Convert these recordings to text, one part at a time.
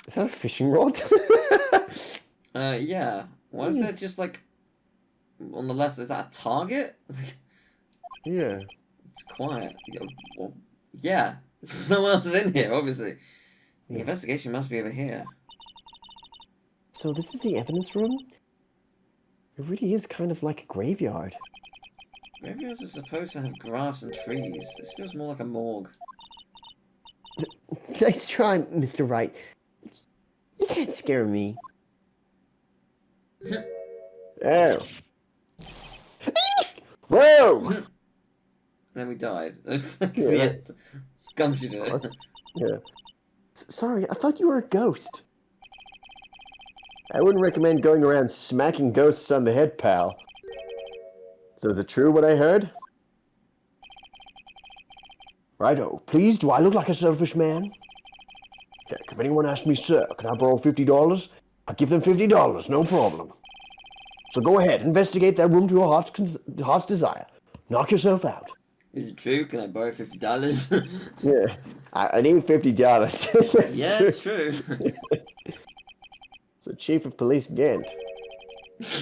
Is that a fishing rod? Yeah. Why is there just like on the left? Is that a target? Yeah. It's quiet. Well, yeah. There's no one else in here, obviously. The Yeah. investigation must be over here. So this is the evidence room? It really is kind of like a graveyard. Graveyards are supposed to have grass and trees. This feels more like a morgue. Nice try, Mr. Wright. You can't scare me. Oh. Whoa! Then we died. It's like Yeah, the end. Gumshoe did it. yeah. Sorry, I thought you were a ghost. I wouldn't recommend going around smacking ghosts on the head, pal. So is it true what I heard? Righto. Please, do I look like a selfish man? Okay, if anyone asks me, sir, can I borrow $50? I'll give them $50, no problem. So go ahead, investigate that room to your heart's desire. Knock yourself out. Is it true? Can I borrow $50? Yeah, I need $50. Yeah, it's true. So Chief of Police Gant.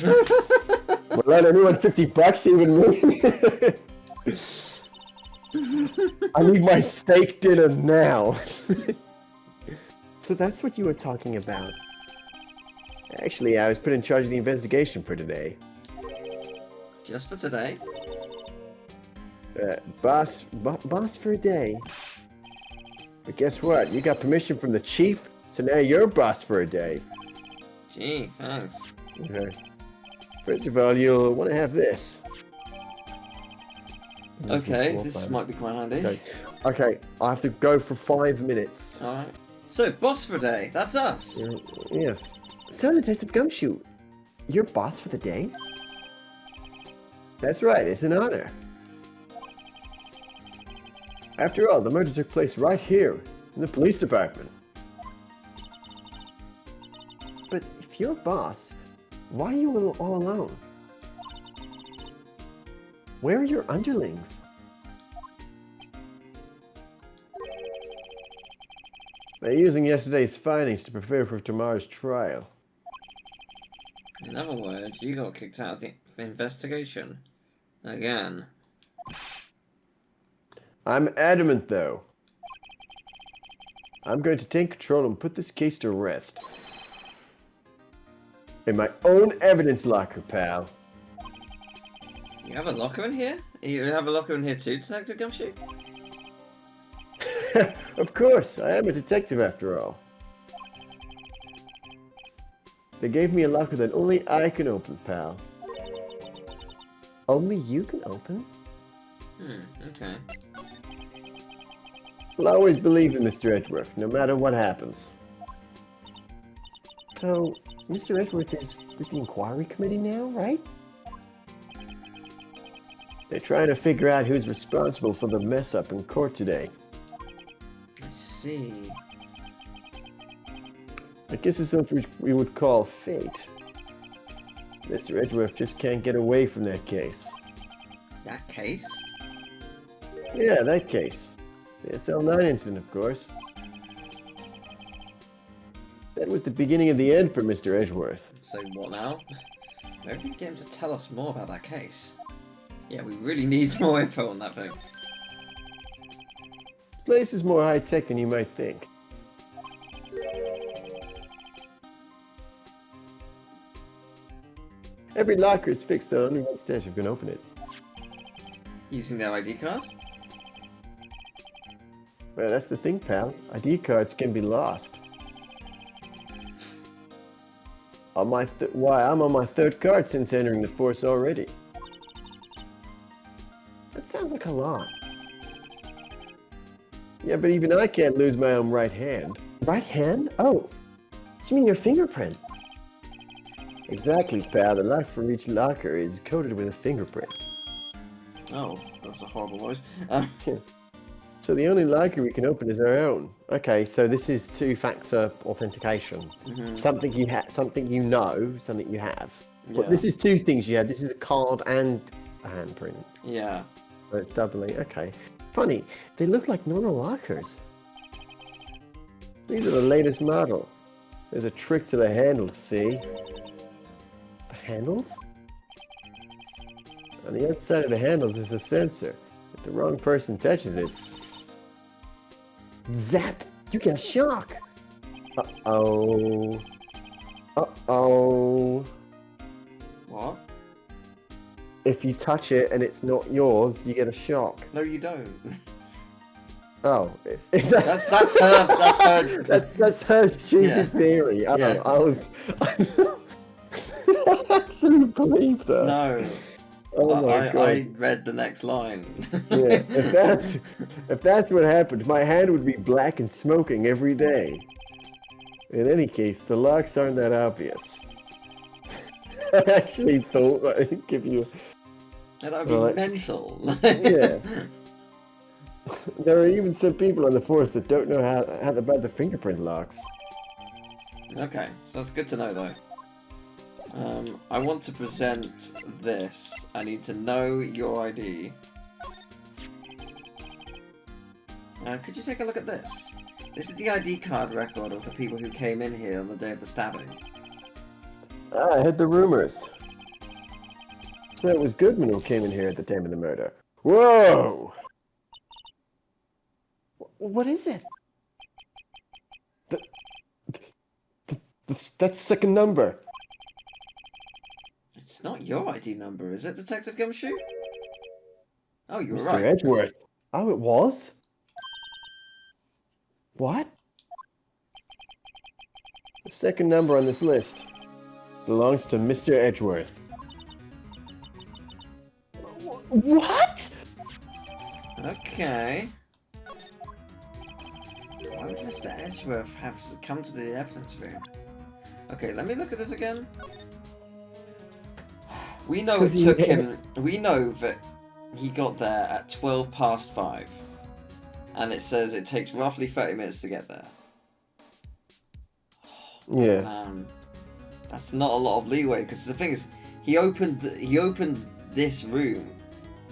Will let anyone $50, even me? I need my steak dinner now. So that's what you were talking about. Actually, I was put in charge of the investigation for today. Just for today? Boss for a day. But guess what? You got permission from the chief, so now you're boss for a day. Gee, thanks. Okay. First of all, you'll want to have this. Okay, this might be quite handy. Okay, I have to go for 5 minutes. Alright. So, boss for a day, that's us. Yes. So, Detective Gumshoe, you're boss for the day? That's right, it's an honor. After all, the murder took place right here, in the police department. But if you're boss, why are you all alone? Where are your underlings? They're using yesterday's findings to prepare for tomorrow's trial. In other words, you got kicked out of the investigation. Again. I'm adamant, though. I'm going to take control and put this case to rest. In my own evidence locker, pal. You have a locker in here? You have a locker in here too, Detective Gumshoe? Of course, I am a detective after all. They gave me a locker that only I can open, pal. Only you can open? Okay. I'll always believe in Mr. Edgeworth, no matter what happens. So, Mr. Edgeworth is with the inquiry committee now, right? They're trying to figure out who's responsible for the mess up in court today. I see. I guess it's something we would call fate. Mr. Edgeworth just can't get away from that case. That case? Yeah, that case. The SL9 incident, of course. That was the beginning of the end for Mr. Edgeworth. So what now? Maybe we can get him to tell us more about that case. Yeah, we really need more info on that thing. This place is more high-tech than you might think. Every locker is fixed on only one stage you can open it. Using their ID card? Well, that's the thing, pal. ID cards can be lost. I'm on my third card since entering the force already. That sounds like a lot. Yeah, but even I can't lose my own right hand. Right hand? Oh, you mean your fingerprint? Exactly, pal. The lock for each locker is coated with a fingerprint. Oh, that was a horrible voice. So the only locker we can open is our own. Okay, so this is two-factor authentication. Something you have, something you know, something you have. But this is two things you have. This is a card and a handprint. Yeah. So it's doubly. Okay. Funny, they look like normal lockers. These are the latest model. There's a trick to the handles, see? The handles? On the outside of the handles is a sensor. If the wrong person touches it... Zap! You get a shock! Uh-oh. Uh-oh. What? If you touch it and it's not yours, you get a shock. No, you don't. Oh. That's her. That's her stupid theory. I actually believed her. No. Oh my God. I read the next line. Yeah, if that's what happened, my hand would be black and smoking every day. In any case, the locks aren't that obvious. I actually thought I'd give you... That would be mental. Yeah. There are even some people on the force that don't know how about the fingerprint locks. Okay, so that's good to know though. I want to present this. I need to know your ID. Could you take a look at this? This is the ID card record of the people who came in here on the day of the stabbing. I heard the rumors. So it was Goodman who came in here at the time of the murder. Whoa! What is it? That's second number. It's not your ID number, is it, Detective Gumshoe? Oh, you were Mr. right. Edgeworth. Oh, it was? What? The second number on this list belongs to Mr. Edgeworth. What? Okay. Why would Mr. Edgeworth have come to the evidence room? Okay, let me look at this again. We know it took him... We know that he got there at 5:12. And it says it takes roughly 30 minutes to get there. Yeah. Man, that's not a lot of leeway, because the thing is, he opened this room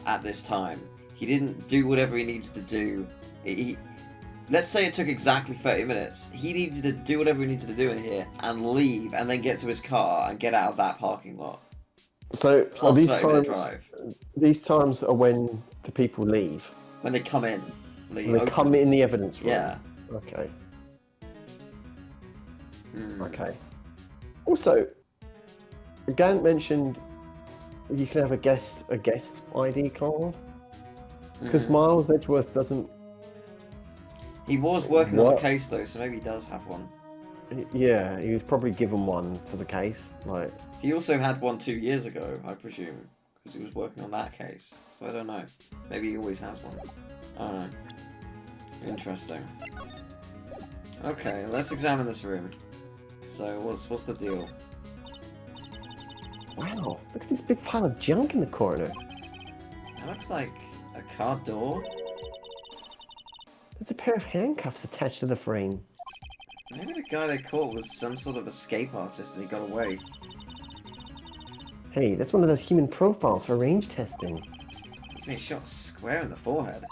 at this time. He didn't do whatever he needs to do. Let's say it took exactly 30 minutes. He needed to do whatever he needed to do in here and leave, and then get to his car and get out of that parking lot. So Plus these 30-minute times, drive. these times are when the people leave. When they come in. When they come in the evidence room. Yeah. Okay. Hmm. Okay. Also, Gant mentioned you can have a guest ID card because Miles Edgeworth doesn't. He was working on the case though, so maybe he does have one. Yeah, he was probably given one for the case. Like he also had one 2 years ago, I presume, because he was working on that case. So I don't know. Maybe he always has one. I don't know. Interesting. Okay, let's examine this room. So what's the deal? Wow, look at this big pile of junk in the corner. That looks like a car door. There's a pair of handcuffs attached to the frame. Maybe the guy they caught was some sort of escape artist and he got away. Hey, that's one of those human profiles for range testing. He's been shot square in the forehead.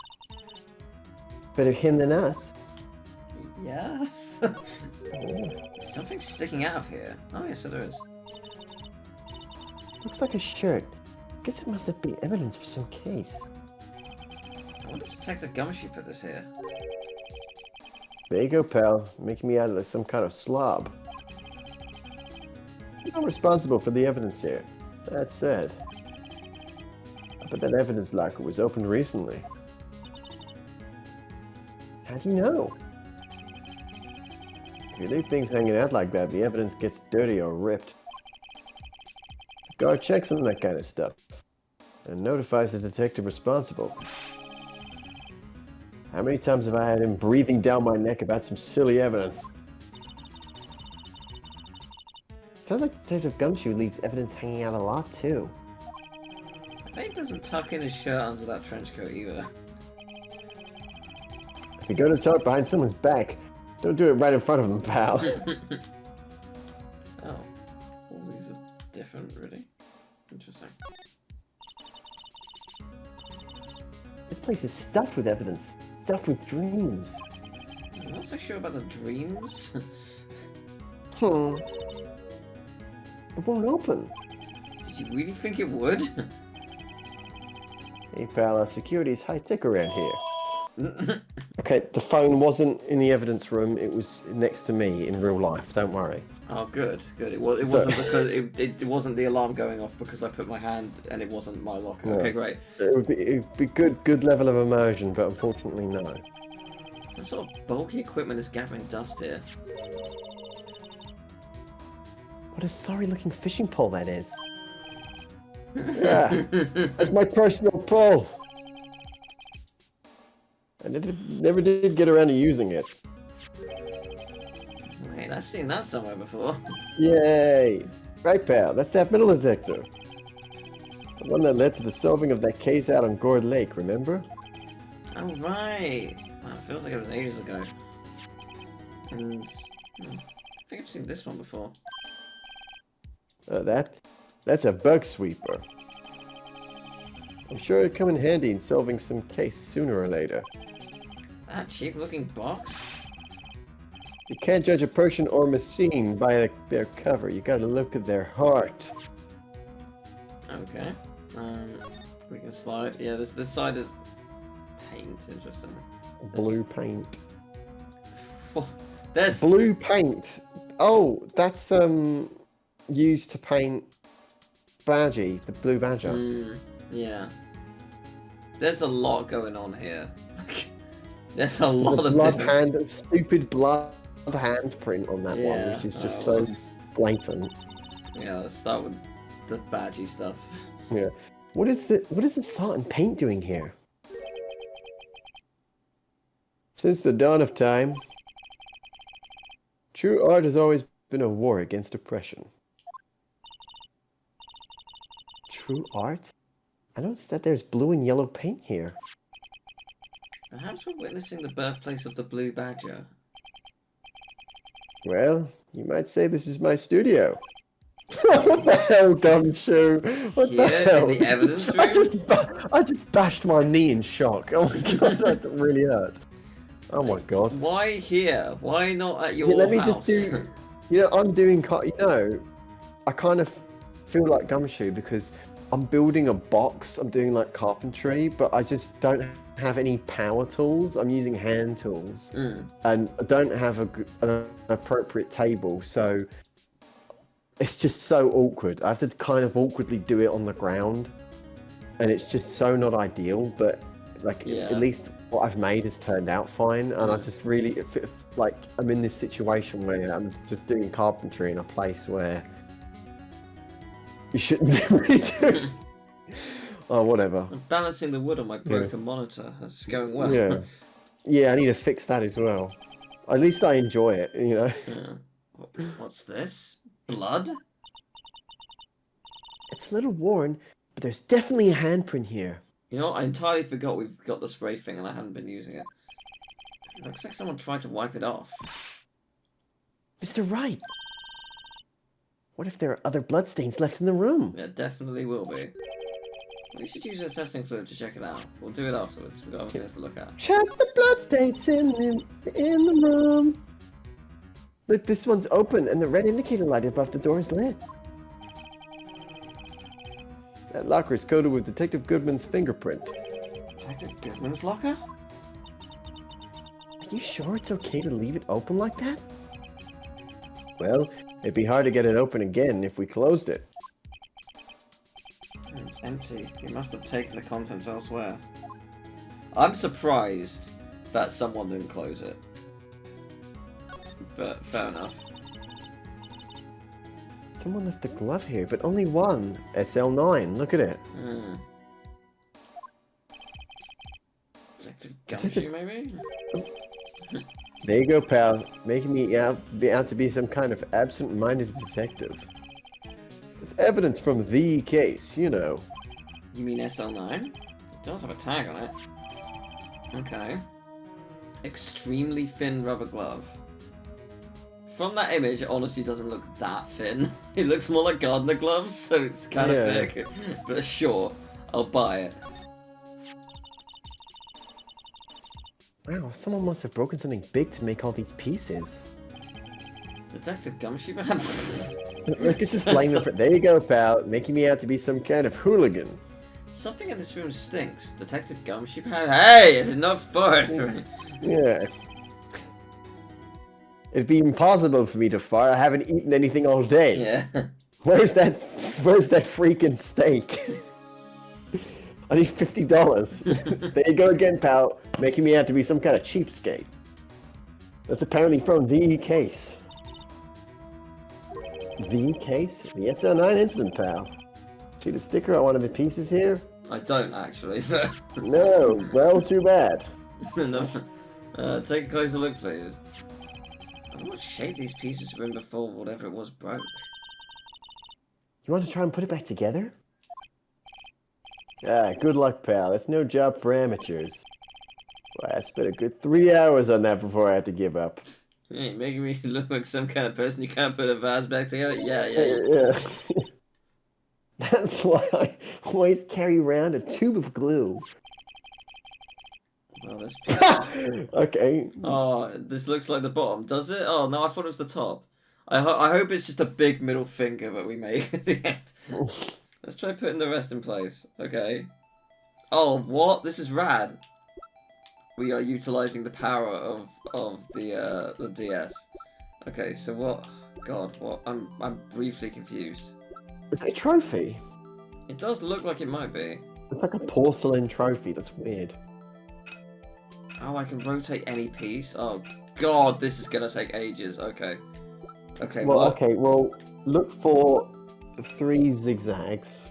Better him than us. Yeah? There's something sticking out of here. Oh yes, there is. Looks like a shirt. Guess it must have been evidence for some case. I wonder if Detective Gumshoe put this here. There you go, pal. Making me out like some kind of slob. You're not responsible for the evidence here. That said, I bet that evidence locker was opened recently. How do you know? If you leave things hanging out like that, the evidence gets dirty or ripped. The guard checks on that kind of stuff and notifies the detective responsible. How many times have I had him breathing down my neck about some silly evidence? Sounds like Detective Gumshoe leaves evidence hanging out a lot, too. I bet he doesn't tuck in his shirt under that trench coat either. If you go to talk behind someone's back, don't do it right in front of them, pal. Oh. All these are different, really? Interesting. This place is stuffed with evidence. Stuffed with dreams. I'm not so sure about the dreams. It won't open. Did you really think it would? Hey pal, security's high-tech around here. Okay, the phone wasn't in the evidence room, it was next to me in real life, don't worry. Oh, good. It wasn't because it wasn't the alarm going off because I put my hand and it wasn't my locker. No. Okay, great. It would be good level of immersion, but unfortunately no. Some sort of bulky equipment is gathering dust here. What a sorry-looking fishing pole that is. Yeah, that's my personal pole. I never did get around to using it. Wait, I've seen that somewhere before. Yay! Right, pal, that's that metal detector. The one that led to the solving of that case out on Gourd Lake, remember? Oh, right. Man, it feels like it was ages ago. And I think I've seen this one before. That's a bug sweeper. I'm sure it'd come in handy in solving some case sooner or later. That cheap-looking box? You can't judge a person or machine by their cover. You gotta look at their heart. Okay. We can slide. Yeah, this side is paint. Interesting. Blue paint. There's Blue paint. Oh, that's used to paint Badgie, the blue badger. Yeah. There's a lot going on here. There's a lot of blood different... hand, stupid blood handprint on that one, which is just so blatant. Yeah, let's start with the badgy stuff. Yeah. What is the salt and paint doing here? Since the dawn of time, true art has always been a war against oppression. True art? I noticed that there's blue and yellow paint here. Perhaps we're witnessing the birthplace of the blue badger. Well, you might say this is my studio. What the hell, Gumshoe? What the hell? In the evidence room? I just bashed my knee in shock. Oh my god, that really hurt. Oh my god. Why here? Why not at your let me house? just do. You know, I'm doing. You know, I kind of feel like Gumshoe because I'm building a box. I'm doing like carpentry, but I just don't have any power tools. I'm using hand tools, and I don't have an appropriate table, so it's just so awkward. I have to kind of awkwardly do it on the ground, and it's just so not ideal. But like, at least what I've made has turned out fine, and I just really like I'm in this situation where I'm just doing carpentry in a place where you shouldn't really do. Oh, whatever. I'm balancing the wood on my broken monitor. That's going well. Yeah. Yeah, I need to fix that as well. At least I enjoy it, you know. Yeah. What's this? Blood? It's a little worn, but there's definitely a handprint here. You know, I entirely forgot we've got the spray thing and I hadn't been using it. It looks like someone tried to wipe it off. Mr. Wright! What if there are other bloodstains left in the room? There definitely will be. We should use a testing fluid to check it out. We'll do it afterwards. We've got other things to look at. Check the bloodstains in the room. Look, this one's open and the red indicator light above the door is lit. That locker is coded with Detective Goodman's fingerprint. Detective Goodman's locker? Are you sure it's okay to leave it open like that? Well, it'd be hard to get it open again if we closed it. It's empty. They must have taken the contents elsewhere. I'm surprised that someone didn't close it. But fair enough. Someone left the glove here, but only one. SL9, look at it. Detective Gumshoe, maybe? There you go, pal. Making me out to be some kind of absent-minded detective. It's evidence from the case, you know. You mean SL9? It does have a tag on it. Okay. Extremely thin rubber glove. From that image, it honestly doesn't look that thin. It looks more like gardener gloves, so it's kind of thick. But sure, I'll buy it. Wow, someone must have broken something big to make all these pieces. Detective Gumshoe Man? Look, it's just blaming for. There you go, pal. Making me out to be some kind of hooligan. Something in this room stinks. Detective Gumshoe Man? Hey, I did not fart. Yeah. It'd be impossible for me to fart. I haven't eaten anything all day. Yeah. Where's that freaking steak? I need $50. There you go again, pal. Making me out to be some kind of cheapskate. That's apparently from the case. The case? The SL9 incident, pal. See the sticker on one of the pieces here? I don't actually. No, well, too bad. No. Take a closer look, please. I wonder what shape these pieces were in before whatever it was broke. You want to try and put it back together? Ah, good luck, pal. It's no job for amateurs. Well, I spent a good 3 hours on that before I had to give up. Hey, making me look like some kind of person you can't put a vase back together? Yeah. Yeah. That's why I always carry around a tube of glue. Well, this piece... Okay. Oh, this looks like the bottom. Does it? Oh, no, I thought it was the top. I hope it's just a big middle finger that we make at the end. Let's try putting the rest in place. Okay. Oh, what? This is rad. We are utilizing the power of the DS. Okay, so what? God, what? I'm briefly confused. Is it a trophy? It does look like it might be. It's like a porcelain trophy. That's weird. Oh, I can rotate any piece? Oh, God, this is gonna take ages. Okay. Okay, Well, look for 3 zigzags,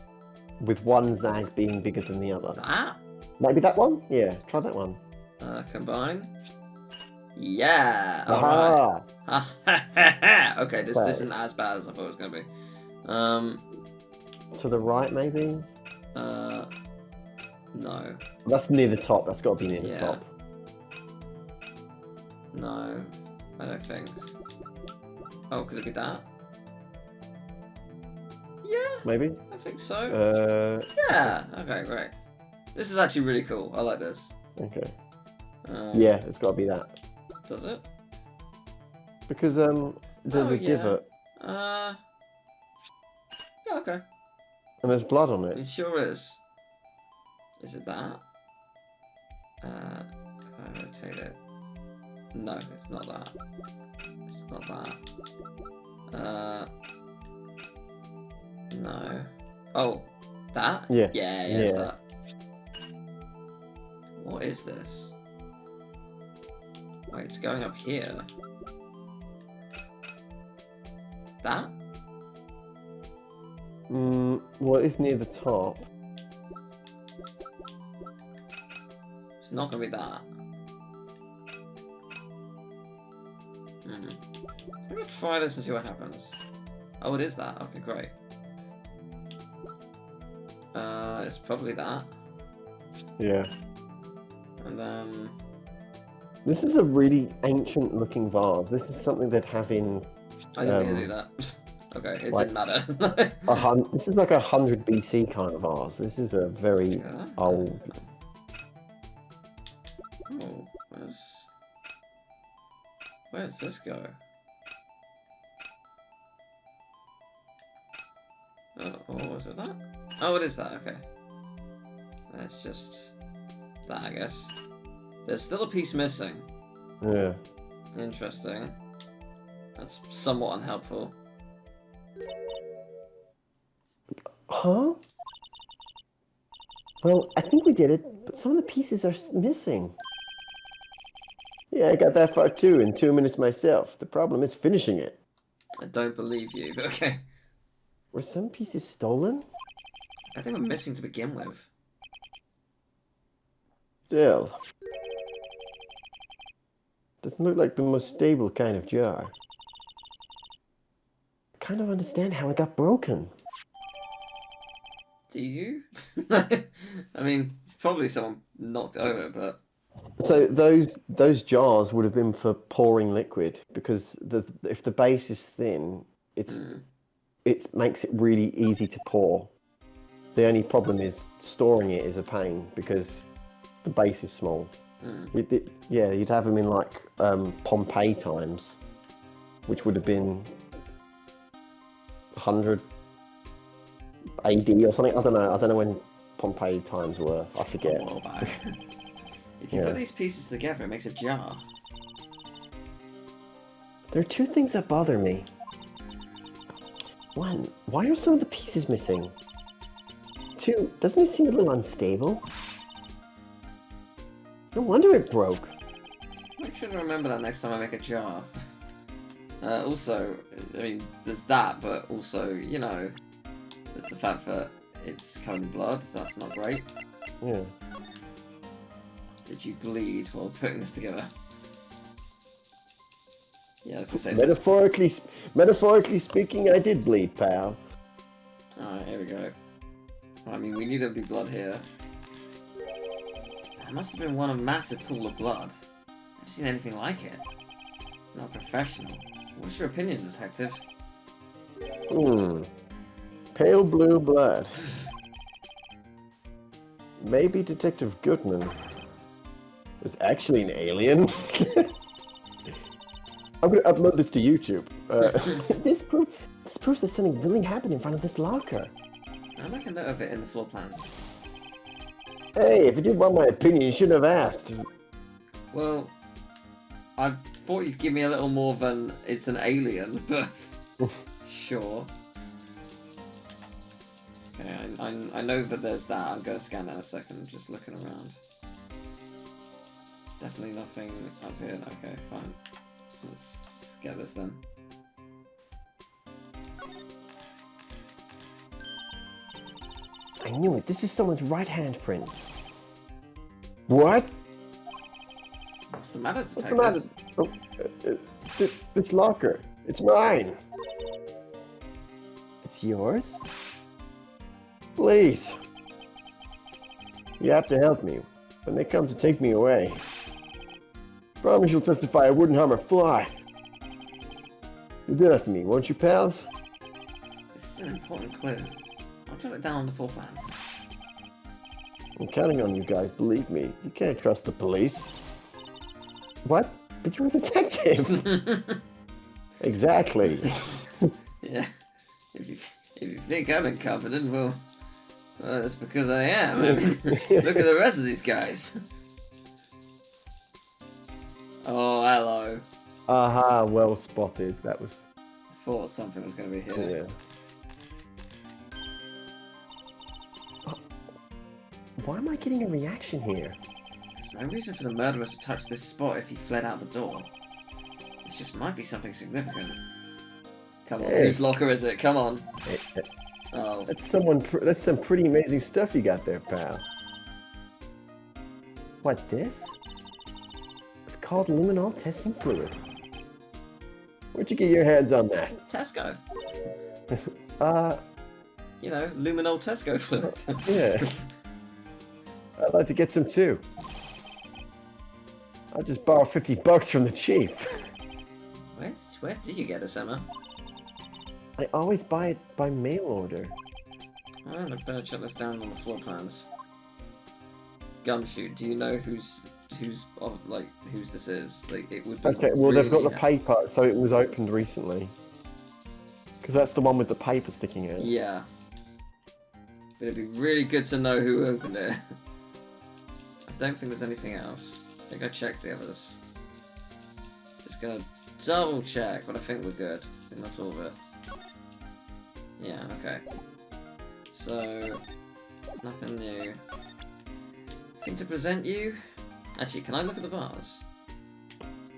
with one zag being bigger than the other. That? Maybe that one? Yeah, try that one. Combine. Yeah! Alright. Aha! Okay, this isn't as bad as I thought it was gonna be. To the right, maybe? No. That's near the top. That's got to be near the top. No, I don't think. Oh, could it be that? Yeah. Maybe? I think so. Yeah. Okay, great. This is actually really cool. I like this. Okay. Yeah, it's got to be that. Does it? Because there's a divot. Yeah, okay. And there's blood on it. It sure is. Is it that? If I rotate it. No, it's not that. It's not that. No. Oh, that? Yeah. Yeah, it's that. What is this? Wait, it's going up here. That? Well, it's near the top. It's not gonna be that. I'm gonna try this and see what happens. Oh, it is that. Okay, great. It's probably that. Yeah. And then... This is a really ancient-looking vase. This is something they'd have in... I didn't mean to do that. Okay, it like, didn't matter. This is like 100 BC kind of vase. This is a very old... Oh, where's this go? Oh, is it that? Oh, it is that, okay. It's just that, I guess. There's still a piece missing. Yeah. Interesting. That's somewhat unhelpful. Huh? Well, I think we did it, but some of the pieces are missing. Yeah, I got that far too in 2 minutes myself. The problem is finishing it. I don't believe you, but okay. Were some pieces stolen? I think we're missing to begin with. Still. Doesn't look like the most stable kind of jar. I kind of understand how it got broken. Do you? I mean, it's probably someone knocked over, but... So those jars would have been for pouring liquid, because if the base is thin, it makes it really easy to pour. The only problem is storing it is a pain because the base is small. You'd have them in like Pompeii times. which would have been 100 AD or something. I don't know when Pompeii times were. I forget. A while back. If you put these pieces together, it makes a jar. There are two things that bother me. One, why are some of the pieces missing? Two, doesn't it seem a little unstable? No wonder it broke. Make sure to remember that next time I make a jar. Also, I mean, there's that, but also, you know, there's the fact that it's covered in blood. That's not great. Yeah. Did you bleed while putting this together? Yeah, I was gonna say Metaphorically speaking, I did bleed, pal. Alright, here we go. I mean, we need there to be blood here. That must have been one massive pool of blood. Never seen anything like it. Not professional. What's your opinion, detective? Pale blue blood. Maybe Detective Goodman was actually an alien. I'm gonna upload this to YouTube. This proves that something really happened in front of this locker. I'll make a note of it in the floor plans. Hey, if you did want my opinion, you shouldn't have asked. Well, I thought you'd give me a little more than it's an alien, but sure. Okay, I know that there's that. I'm going to scan that in a second, just looking around. Definitely nothing up here. Okay, fine. Let's get this then. I knew it. This is someone's right hand print. What? What's the matter, detective? What's the matter? This locker. It's mine. It's yours? Please. You have to help me when they come to take me away. Promise you'll testify I wouldn't harm a fly. You'll do that for me, won't you, pals? This is an important clue. I'll jot it down on the floor plans. I'm counting on you guys, believe me. You can't trust the police. What? But you're a detective! Exactly. Yeah. If you think I'm incompetent, well, that's because I am. I mean, look at the rest of these guys. Oh, hello. Aha, well spotted. That was... I thought something was going to be here. Yeah. Why am I getting a reaction here? There's no reason for the murderer to touch this spot if he fled out the door. This just might be something significant. Come on, whose locker is it? Come on. Oh. That's some pretty amazing stuff you got there, pal. What, this? It's called luminol testing fluid. Where'd you get your hands on that? Tesco. You know, luminol Tesco fluid. Yeah. I'd like to get some too. I'll just borrow $50 from the chief. Where do you get this, Emma? I always buy it by mail order. I better check this down on the floor plans. Gumshoe, do you know whose this is? Like, it would be okay, well they've got the paper, so it was opened recently. Because that's the one with the paper sticking out. Yeah. But it'd be really good to know who opened it. I don't think there's anything else. I think I checked the others. Just gonna double check, but I think we're good. I think that's all of it. Yeah, okay. So, nothing new. Thing to present you? Actually, can I look at the vase?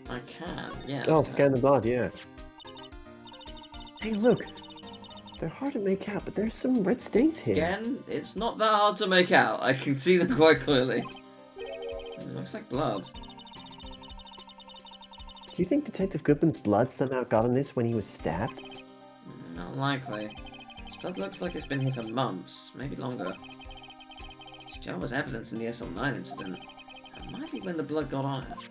I can, yeah. Oh, scan the blood, yeah. Hey, look! They're hard to make out, but there's some red stains here. Again, it's not that hard to make out. I can see them quite clearly. It looks like blood. Do you think Detective Goodman's blood somehow got on this when he was stabbed? Not likely. His blood looks like it's been here for months, maybe longer. His jar was evidence in the SL9 incident. It might be when the blood got on it.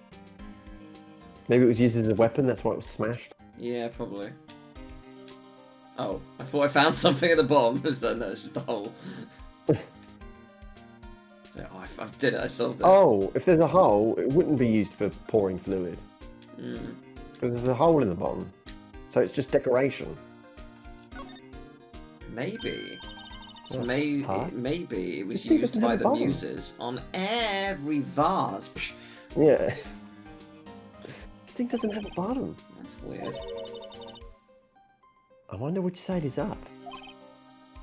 Maybe it was used as a weapon, that's why it was smashed? Yeah, probably. Oh, I thought I found something at the bottom. No, it's just a hole. I did it, I solved it. Oh, if there's a hole, it wouldn't be used for pouring fluid. Mm. Because there's a hole in the bottom. So it's just decoration. Maybe. Huh? Maybe it was This thing used doesn't by have a the bottom. muses on every vase. Psh, Yeah. This thing doesn't have a bottom. that's weird. I wonder which side is up.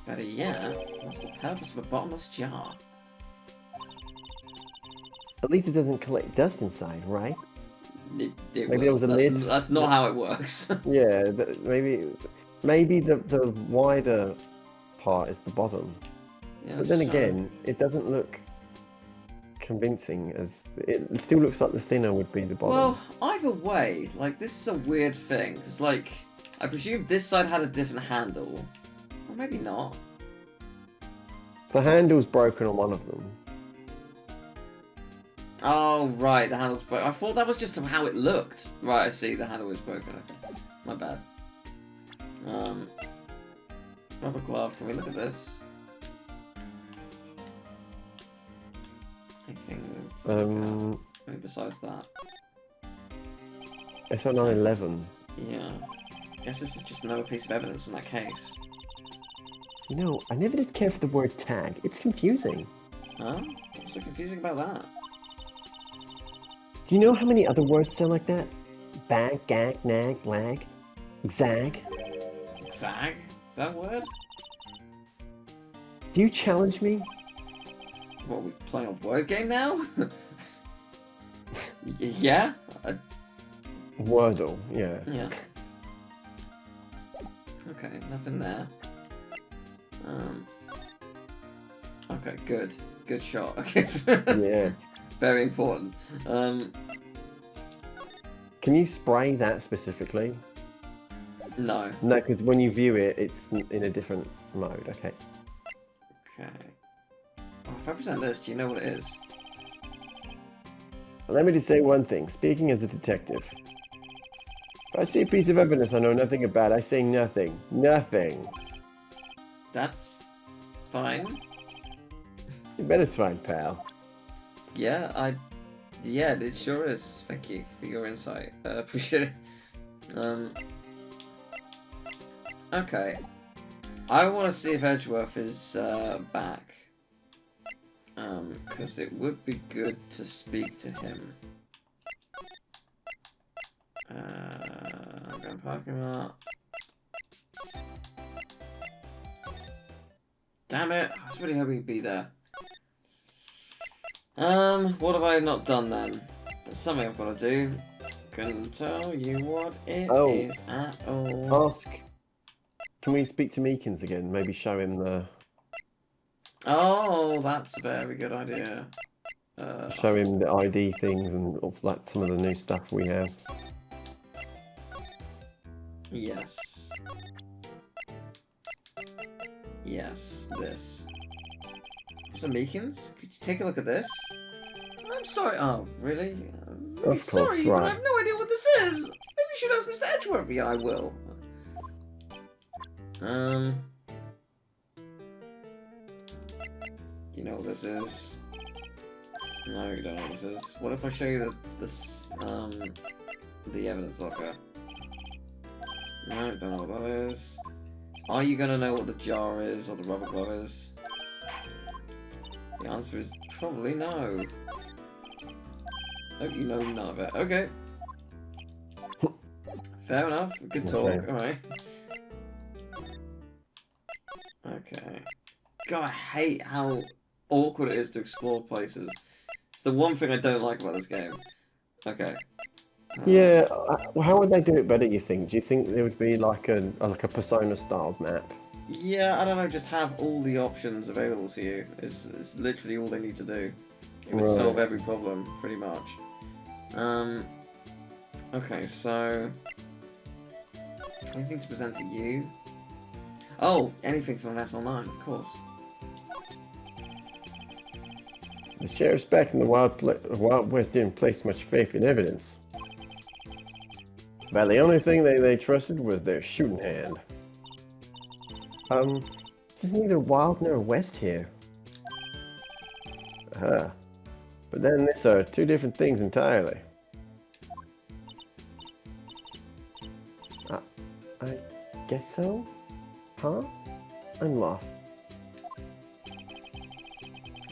Better yet, what's the purpose of a bottomless jar? At least it doesn't collect dust inside, right? It Maybe will. there was a lid. That's not how it works. Yeah, maybe the wider part is the bottom. Yeah, But then so- again, it doesn't look convincing as it still looks like the thinner would be the bottom. Well, either way, like, this is a weird thing, because, like, I presume this side had a different handle. Or maybe not. The handle's broken on one of them. Oh, right, the handle's broken. I thought that was just how it looked. Right, I see, the handle is broken. Okay, my bad. Rubber glove, can we look at this? Anything to look at? I mean, besides that. SO911. Yeah. Guess this is just another piece of evidence from that case. You know, I never did care for the word tag. It's confusing. Huh? What's so confusing about that? Do you know how many other words sound like that? Bag, gag, nag, lag, zag. Zag? Is that a word? Do you challenge me? What, are we playing a word game now? Yeah? Wordle, yeah. Yeah. Okay, nothing there. Okay, good. Good shot. Okay. Yeah. Very important. Can you spray that specifically? No. No, because when you view it, it's in a different mode. Okay. Okay. Oh, if I present this, do you know what it is? Let me just say one thing. Speaking as a detective, if I see a piece of evidence I know nothing about, I say nothing. Nothing. That's fine. You bet it's fine, pal. Yeah, yeah, it sure is. Thank you for your insight. Appreciate it. Okay. I want to see if Edgeworth is back. Because it would be good to speak to him. I'm going to parking lot. Damn it! I was really hoping he'd be there. What have I not done then? There's something I've got to do. Couldn't tell you what it is at all. Ask. Can we speak to Meekins again? Maybe show him the. Oh, that's a very good idea. Show him the ID things and like some of the new stuff we have. Yes. Yes, this. Mr. Meekins, could you take a look at this? I'm sorry. Oh, really? I'm really Of course, sorry, but I right. have no idea what this is. Maybe you should ask Mr. Edgeworth. Yeah, I will. You know what this is? No, you don't know what this is. What if I show you the evidence locker? No, don't know what that is. Are you gonna know what the jar is or the rubber glove is? The answer is probably no. Hope you know none of it. Okay. Fair enough. Good talk. Okay. Alright. Okay. God, I hate how awkward it is to explore places. It's the one thing I don't like about this game. Okay. Yeah. How would they do it better? You think? Do you think there would be like a Persona styled map? Yeah, I don't know, just have all the options available to you. It's literally all they need to do. It would Right. solve every problem, pretty much. Okay, so... anything to present to you? Oh, anything from SL9, of course. The sheriff's back in the Wild West didn't place much faith in evidence. But the only thing they trusted was their shooting hand. There's neither Wild nor West here. But then these are two different things entirely. Guess so? Huh? I'm lost. So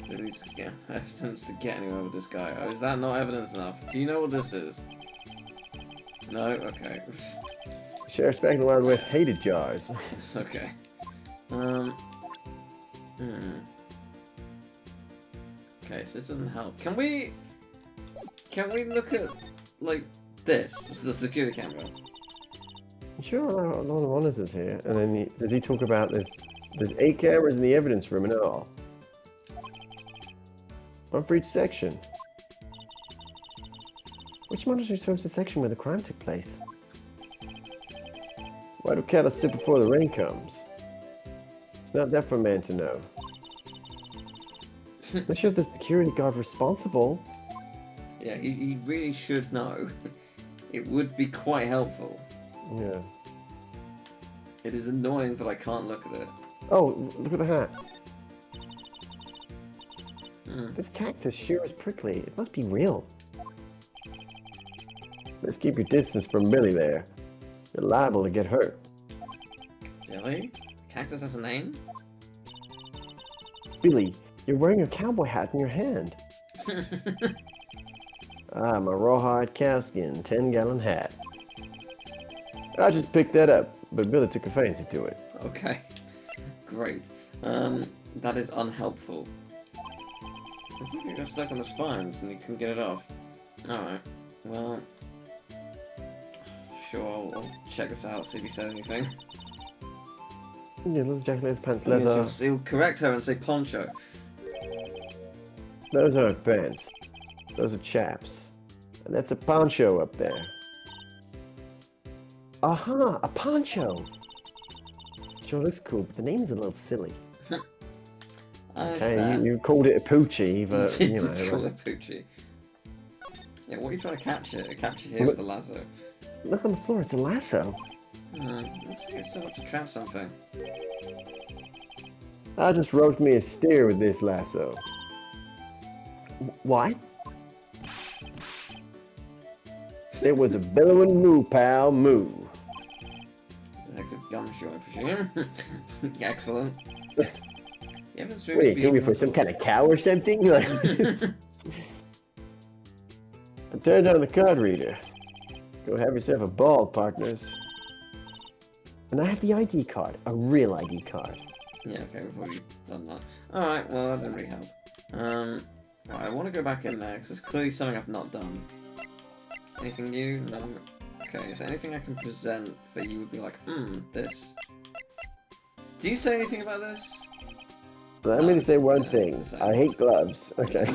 we need to get evidence to get anywhere with this guy. Oh, is that not evidence enough? Do you know what this is? No? Okay. Sheriff back in the Wild West hated jars. It's okay. Okay, so this doesn't help. Can we look at, like, this? This is the security camera. Sure, a lot of honors is here. And then does he talk about there's 8 cameras in the evidence room and all. One for each section. Which monitor shows the section where the crime took place? Why do cattle sit before the rain comes? It's not that for a man to know. Not sure the security guard responsible. Yeah, he really should know. It would be quite helpful. Yeah. It is annoying that I can't look at it. Oh, look at the hat. This cactus sure is prickly. It must be real. Let's keep your distance from Billy there. You're liable to get hurt. Really? Cactus has a name? Billy, you're wearing a cowboy hat in your hand. Ah, my rawhide cowskin 10-gallon hat. I just picked that up, but Billy took a fancy to it. Okay. Great. That is unhelpful. It's like it got stuck on the spines and you couldn't get it off. Alright. Well... Sure, I'll check this out, see if he says anything. Yeah, leather jacket, leather pants, I guess leather. he'll correct her and say poncho. Those aren't pants. Those are chaps. And that's a poncho up there. Aha, a poncho! Sure looks cool, but the name is a little silly. Okay, you called it a poochie, but you did call it poochie. Yeah, what are you trying to capture? Capture here with the lasso. Look on the floor, it's a lasso. Looks like it's so much to trap something. I just roped me a steer with this lasso. What? It was a bellowing moo, pal, moo. Detective Gumshoe, I presume. Excellent. Wait, you me for some kind of cow or something? I turned on the card reader. Go have yourself a ball, partners. And I have the ID card, a real ID card. Yeah, okay, we've already done that. Alright, well, that didn't really help. Right, I want to go back in there, because there's clearly something I've not done. Anything new? No. Okay, is there anything I can present that you would be like, this? Do you say anything about this? Let me say one thing. I hate gloves. Okay.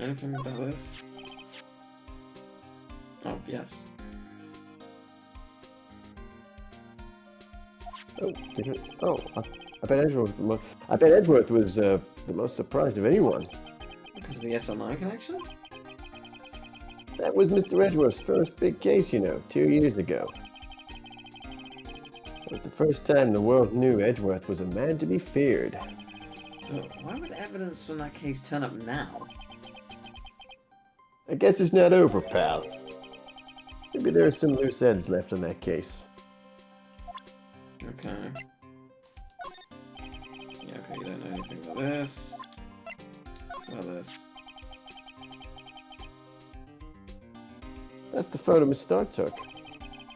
Anything about this? Oh, yes. I bet Edgeworth was the most surprised of anyone. Because of the SL9 connection? That was Mr. Edgeworth's first big case, 2 years ago. It was the first time the world knew Edgeworth was a man to be feared. But why would evidence from that case turn up now? I guess it's not over, pal. Maybe there are some loose ends left in that case. Okay. Yeah, okay, you don't know anything about this. About this. That's the photo Miss Starr took.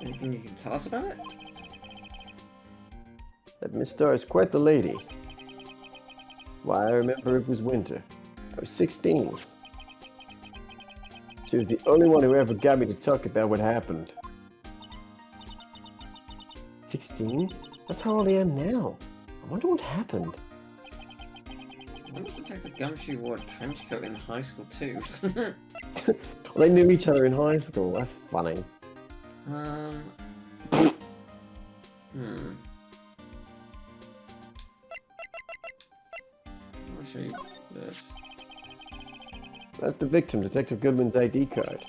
Anything you can tell us about it? That Miss Starr is quite the lady. Why, I remember it was winter. I was 16. She was the only one who ever got me to talk about what happened. 16? That's how old I am now. I wonder what happened. I wonder if Detective Gumshoe wore a trench coat in high school too. Well, they knew each other in high school. That's funny. I'll show you this. That's the victim, Detective Goodman's ID card.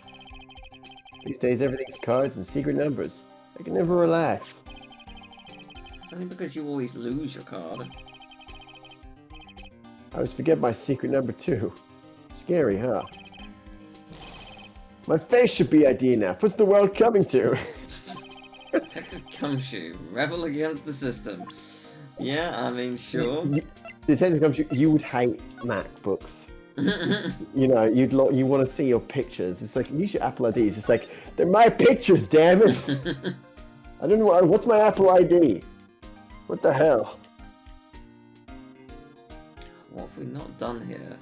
These days, everything's cards and secret numbers. I can never relax. It's only because you always lose your card. I always forget my secret number 2. Scary, huh? My face should be ID enough. What's the world coming to? Detective Gumshoe, rebel against the system. Yeah, I mean, sure. Detective Gumshoe, you would hate MacBooks. You know, you want to see your pictures. It's like, use your Apple IDs. It's like, they're my pictures, damn it. I don't know, what's my Apple ID? What the hell? What have we not done here?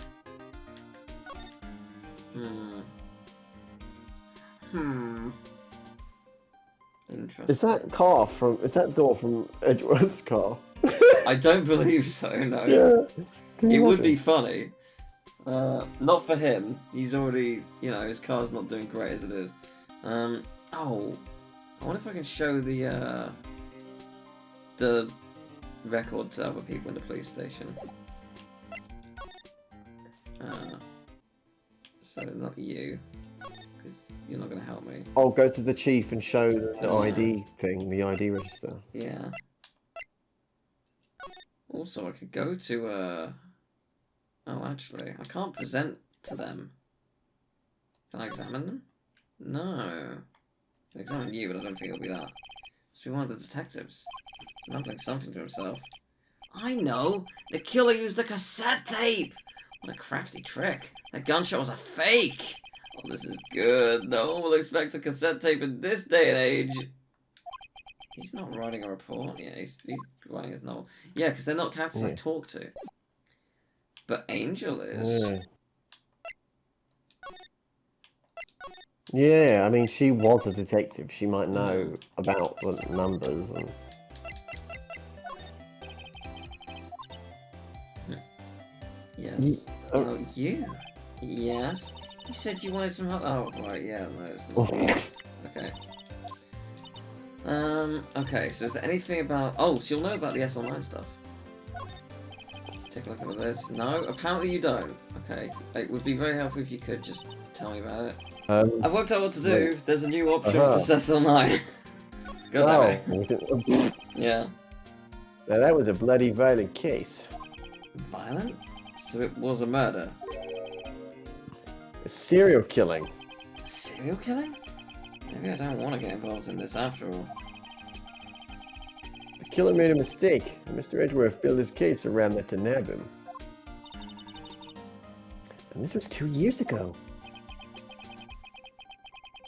Interesting. Is that door from Edgeworth's car? I don't believe so, no. Yeah. It would be funny. Not for him. He's already, you know, his car's not doing great as it is. Oh, I wonder if I can show the record to other people in the police station. So not you, because you're not going to help me. I'll go to the chief and show the ID thing, the ID register. Yeah. Also, I could go to, oh, actually, I can't present to them. Can I examine them? No. I can examine you, but I don't think it'll be that. Must be one of the detectives. He's mumbling something to himself. I know! The killer used a cassette tape! What a crafty trick. That gunshot was a fake! Oh, this is good. No one will expect a cassette tape in this day and age. He's not writing a report. Yeah, he's writing his novel. Yeah, because they're not characters I talk to. But Angel is. Yeah, I mean, she was a detective. She might know about the numbers and... Yes. Oh, you? Yes? You said you wanted some help. Oh, right, yeah, no, it's not. Okay. Okay, so is there anything about... Oh, she'll know about the SL9 stuff. Take a look at this. No, apparently you don't. Okay, it would be very helpful if you could just tell me about it. I've worked out what to do. Wait. There's a new option for SL9. Go that way. Yeah. Now that was a bloody violent case. Violent? So it was a murder? A serial killing. Serial killing? Maybe I don't want to get involved in this after all. The killer made a mistake, and Mr. Edgeworth built his case around that to nab him. And this was 2 years ago.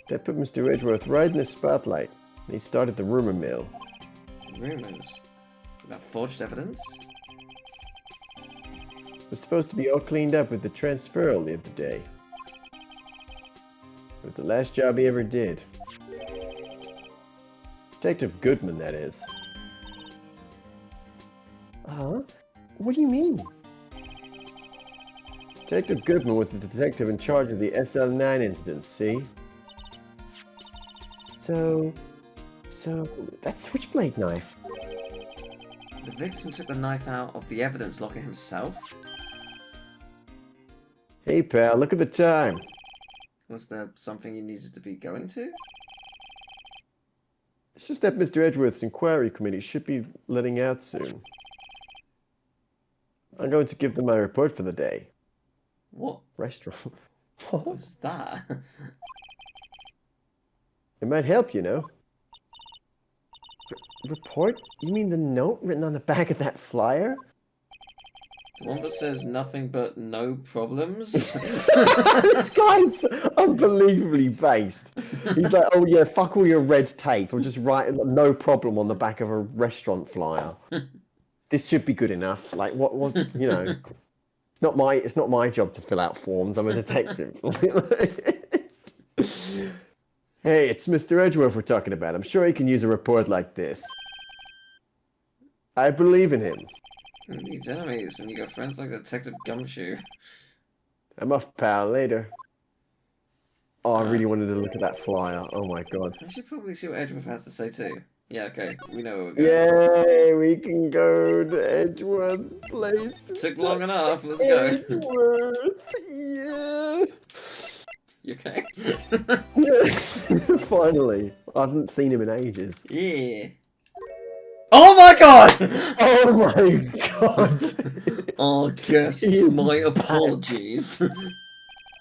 That put Mr. Edgeworth right in the spotlight, and he started the rumor mill. Rumors? About forged evidence? It was supposed to be all cleaned up with the transferal the other day. It was the last job he ever did. Detective Goodman, that is. Huh? What do you mean? Detective Goodman was the detective in charge of the SL9 incident, see? So that switchblade knife. The victim took the knife out of the evidence locker himself? Hey pal, look at the time. Was there something you needed to be going to? It's just that Mr. Edgeworth's inquiry committee should be letting out soon. I'm going to give them my report for the day. What? Restaurant. What's that? It might help, you know. Report? You mean the note written on the back of that flyer? The one that says nothing but no problems? This guy's unbelievably based. He's like, oh yeah, fuck all your red tape. I'll just write no problem on the back of a restaurant flyer. This should be good enough. Like, what was, you know, it's not my job to fill out forms. I'm a detective. Hey, it's Mr. Edgeworth we're talking about. I'm sure he can use a report like this. I believe in him. Who needs enemies when you got friends like Detective Gumshoe? I'm off, pal. Later. Oh, I really wanted to look at that flyer. Oh my god. I should probably see what Edgeworth has to say too. Yeah, okay. We know where we're going. Yay! We can go to Edgeworth's place. Took long enough. Let's go. Edgeworth! Yeah! You okay? Yes! Finally. I haven't seen him in ages. Yeah. Oh my god! Oh my god! Our guests, You my bad. apologies.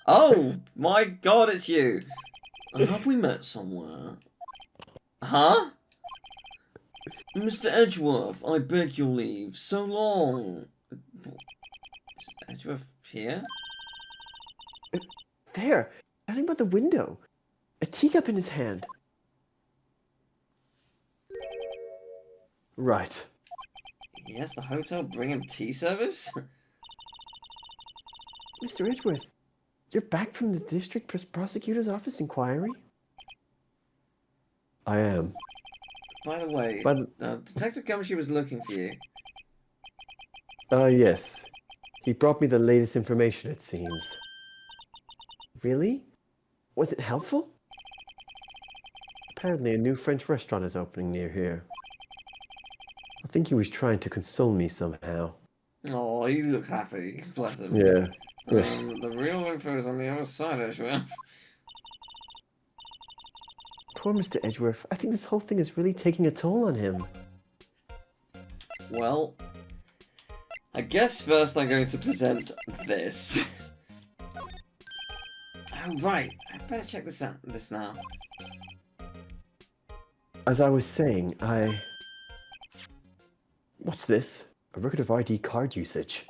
Oh, my God, it's you. Have we met somewhere? Huh? Mr. Edgeworth, I beg your leave. So long. Is Edgeworth here? There, standing by the window, a teacup in his hand. Right. He has the hotel bring him tea service? Mr. Edgeworth, you're back from the district prosecutor's office inquiry? I am. By the way, Detective Gumshoe was looking for you. Yes. He brought me the latest information, it seems. Really? Was it helpful? Apparently a new French restaurant is opening near here. I think he was trying to console me somehow. Oh, he looks happy. Bless him. Yeah. The real info is on the other side, Edgeworth. Poor Mr. Edgeworth. I think this whole thing is really taking a toll on him. Well, I guess first I'm going to present this. Oh, right. I better check this now. As I was saying, What's this? A record of ID card usage.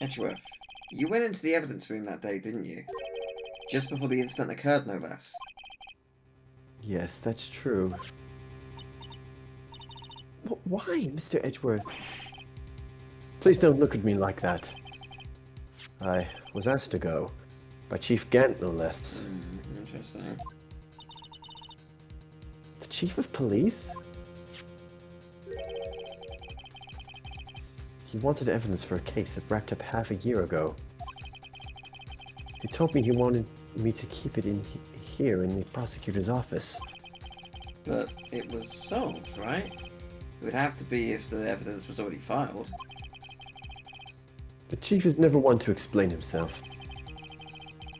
Edgeworth, you went into the evidence room that day, didn't you? Just before the incident occurred, no less. Yes, that's true. But why, Mr. Edgeworth? Please don't look at me like that. I was asked to go. By Chief Gant, no less. Interesting. The Chief of Police? He wanted evidence for a case that wrapped up half a year ago. He told me he wanted me to keep it in here in the prosecutor's office. But it was solved, right? It would have to be if the evidence was already filed. The Chief is never one to explain himself.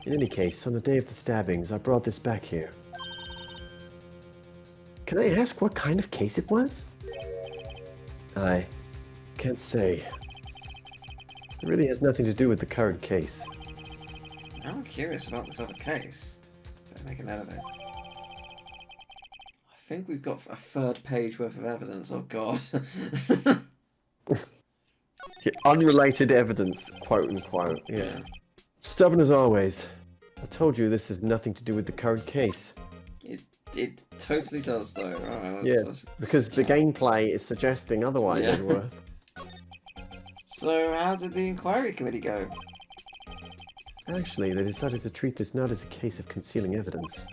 In any case, on the day of the stabbings, I brought this back here. Can I ask what kind of case it was? I can't say. It really has nothing to do with the current case. I'm curious about this other case. Better make a note of it. I think we've got a third page worth of evidence. Oh god. Unrelated evidence, quote unquote. Yeah. Stubborn as always. I told you this has nothing to do with the current case. It totally does, though. Right, yes, because the gameplay is suggesting otherwise, yeah. Edgeworth. So, how did the inquiry committee go? Actually, they decided to treat this not as a case of concealing evidence,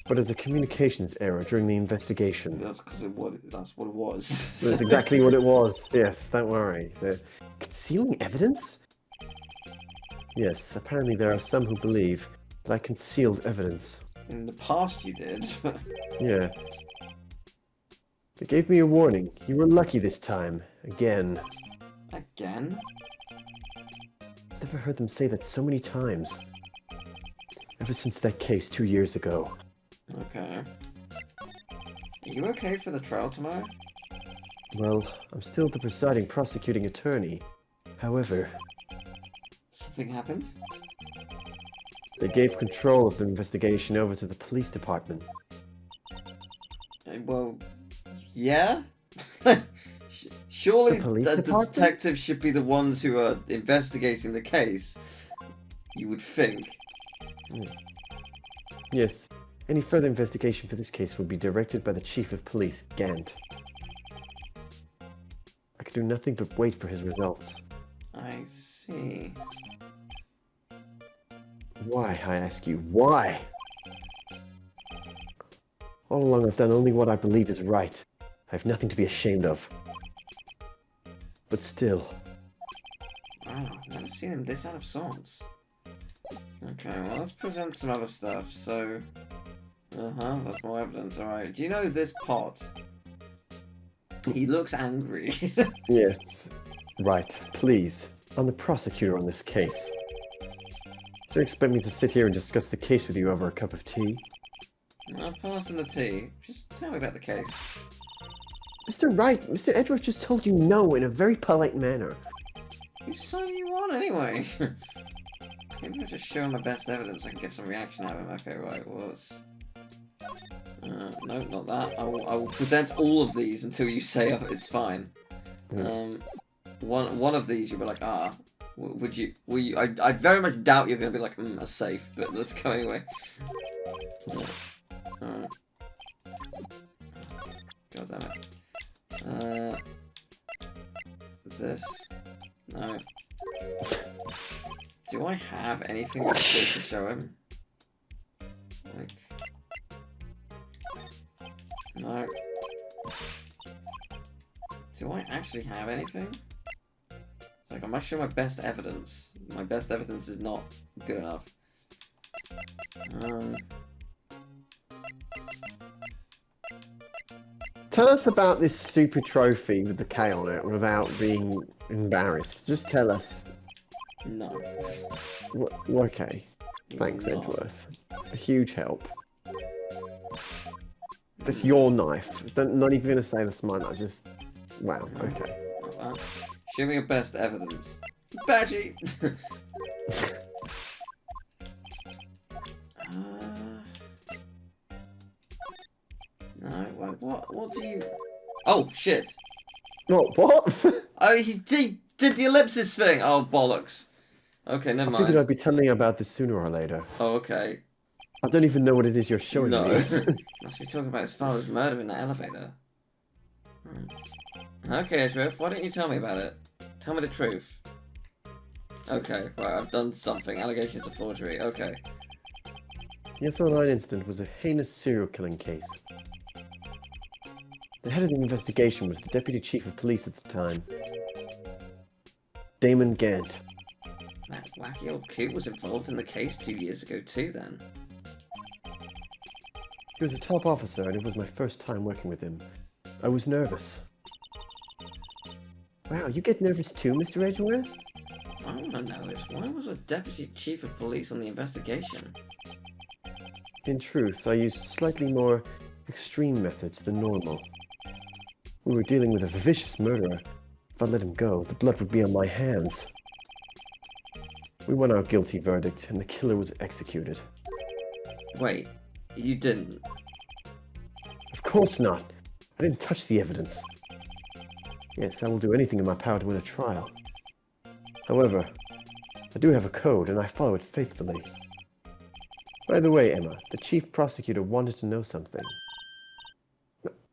but as a communications error during the investigation. That's because that's what it was. That's exactly what it was. Yes, don't worry. The concealing evidence? Yes, apparently there are some who believe that I concealed evidence. In the past you did. Yeah. They gave me a warning. You were lucky this time. Again. Again? I've never heard them say that so many times. Ever since that case 2 years ago. Okay. Are you okay for the trial tomorrow? Well, I'm still the presiding prosecuting attorney. However... Something happened? They gave control of the investigation over to the police department. Well, yeah? Surely the detectives should be the ones who are investigating the case. You would think. Yes. Any further investigation for this case will be directed by the Chief of Police, Gant. I can do nothing but wait for his results. I see. Why, I ask you, why? All along I've done only what I believe is right. I have nothing to be ashamed of. But still... Wow, I've never seen him this out of sorts. Okay, well let's present some other stuff, so... that's more evidence, alright. Do you know this pot? He looks angry. Yes. Right, please. I'm the prosecutor on this case. Do you expect me to sit here and discuss the case with you over a cup of tea? I'll pass in the tea. Just tell me about the case. Mr. Wright, Mr. Edward just told you no in a very polite manner. Whose side do you want anyway? Maybe I'll just show him my best evidence. I can get some reaction out of him. Okay, right. Well, let's. No, not that. I will present all of these until you say it's fine. One of these you'll be like, ah. Would you? Will you? I very much doubt you're going to be like, a safe. But let's go anyway. Alright. God damn it. This. No. Do I have anything that's good to show him? Like. No. Do I actually have anything? It's like, I must show my best evidence. My best evidence is not good enough. Tell us about this stupid trophy with the K on it without being embarrassed. Just tell us. No. Okay. Thanks, No. Edgeworth. A huge help. That's your knife. Not even going to say that's my knife. Just... Wow, okay. Show me your best evidence. Badgie! No, what do you... Oh, shit! What? Oh, he did the ellipsis thing! Oh, bollocks. Okay, never I mind. figured I'd be telling you about this sooner or later. Oh, okay. I don't even know what it is you're showing me. Must be talking about his father's murder in the elevator. Okay, Edgeworth, why don't you tell me about it? Tell me the truth. Okay, right, I've done something. Allegations of forgery. Okay. The SO9 incident was a heinous serial killing case. The head of the investigation was the deputy chief of police at the time, Damon Gant. That wacky old coot was involved in the case 2 years ago too, then. He was a top officer, and it was my first time working with him. I was nervous. Wow, you get nervous too, Mr. Edgeworth? I want to know is why was a deputy chief of police on the investigation? In truth, I used slightly more extreme methods than normal. We were dealing with a vicious murderer. If I let him go, the blood would be on my hands. We won our guilty verdict, and the killer was executed. Wait, you didn't? Of course not. I didn't touch the evidence. Yes, I will do anything in my power to win a trial. However, I do have a code, and I follow it faithfully. By the way, Emma, the chief prosecutor wanted to know something.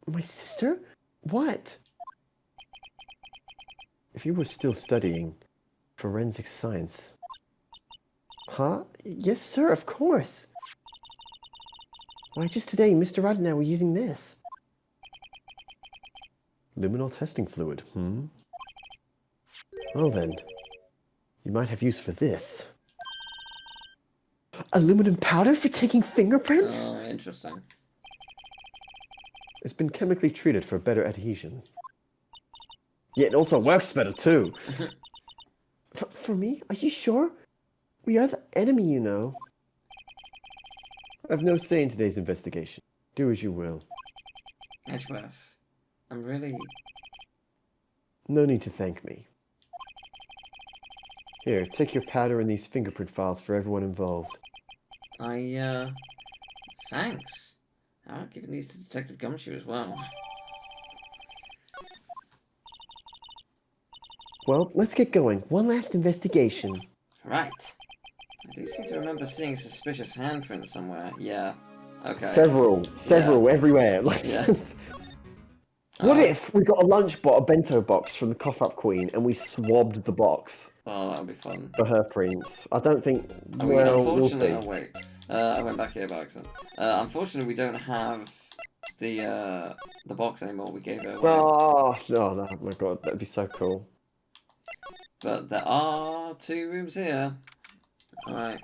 My sister? What? If you were still studying forensic science... Huh? Yes, sir, of course. Why, just today, Mr. Wright and I were using this. Luminol testing fluid, Well then, you might have use for this. Aluminum powder for taking fingerprints? Oh, interesting. It's been chemically treated for better adhesion. Yeah, it also works better too. For me? Are you sure? We are the enemy, you know. I've no say in today's investigation. Do as you will. Edgeworth, I'm really... No need to thank me. Here, take your powder and these fingerprint files for everyone involved. Thanks. I'll give these to Detective Gumshoe as well. Well, let's get going. One last investigation. Right. I do seem to remember seeing a suspicious handprint somewhere. Yeah. Okay. Several, everywhere. Like, Yeah. What if we got a bento box from the Cough-Up Queen and we swabbed the box Oh, that would be fun. for her prints? I don't think... Unfortunately... we'll see. Oh, wait. I went back here by accident. Unfortunately, we don't have the box anymore. We gave it away. Oh, no, my god, that'd be so cool. But there are 2 rooms here. Alright.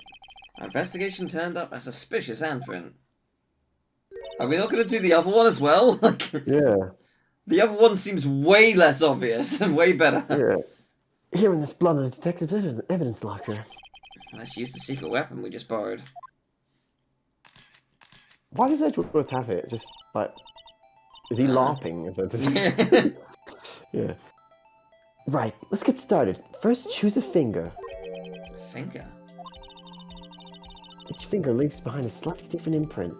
Our investigation turned up a suspicious handprint. Are we not going to do the other one as well? Yeah. The other one seems way less obvious and way better. Yeah. Here in this blood on the detective's evidence locker. Let's use the secret weapon we just borrowed. Why does Edgeworth have it? Just, like... Is he LARPing? Is that... Yeah. Right, let's get started. First, choose a finger. A finger? Each finger leaves behind a slightly different imprint.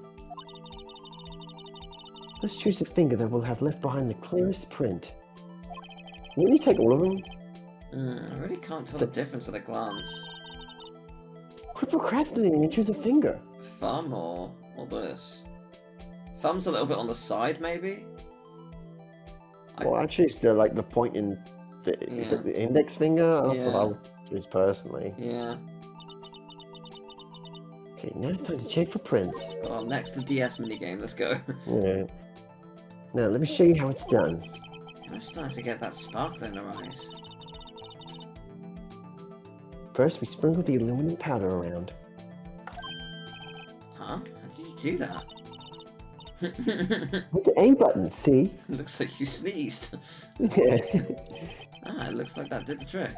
Let's choose a finger that will have left behind the clearest print. Wouldn't you take all of them? I really can't tell the difference at a glance. Quit procrastinating and choose a finger. Thumb or this? Thumb's a little bit on the side, maybe? Well, actually, it's the point in is it the index finger? That's what I would choose personally. Yeah. Okay, now it's time to check for prints. Oh, next the DS minigame, let's go. Yeah. Now, let me show you how it's done. I'm starting to get that sparkle in her eyes. First, we sprinkle the aluminum powder around. Huh? How did you do that? With the A button, see? Looks like you sneezed. Yeah. It looks like that did the trick.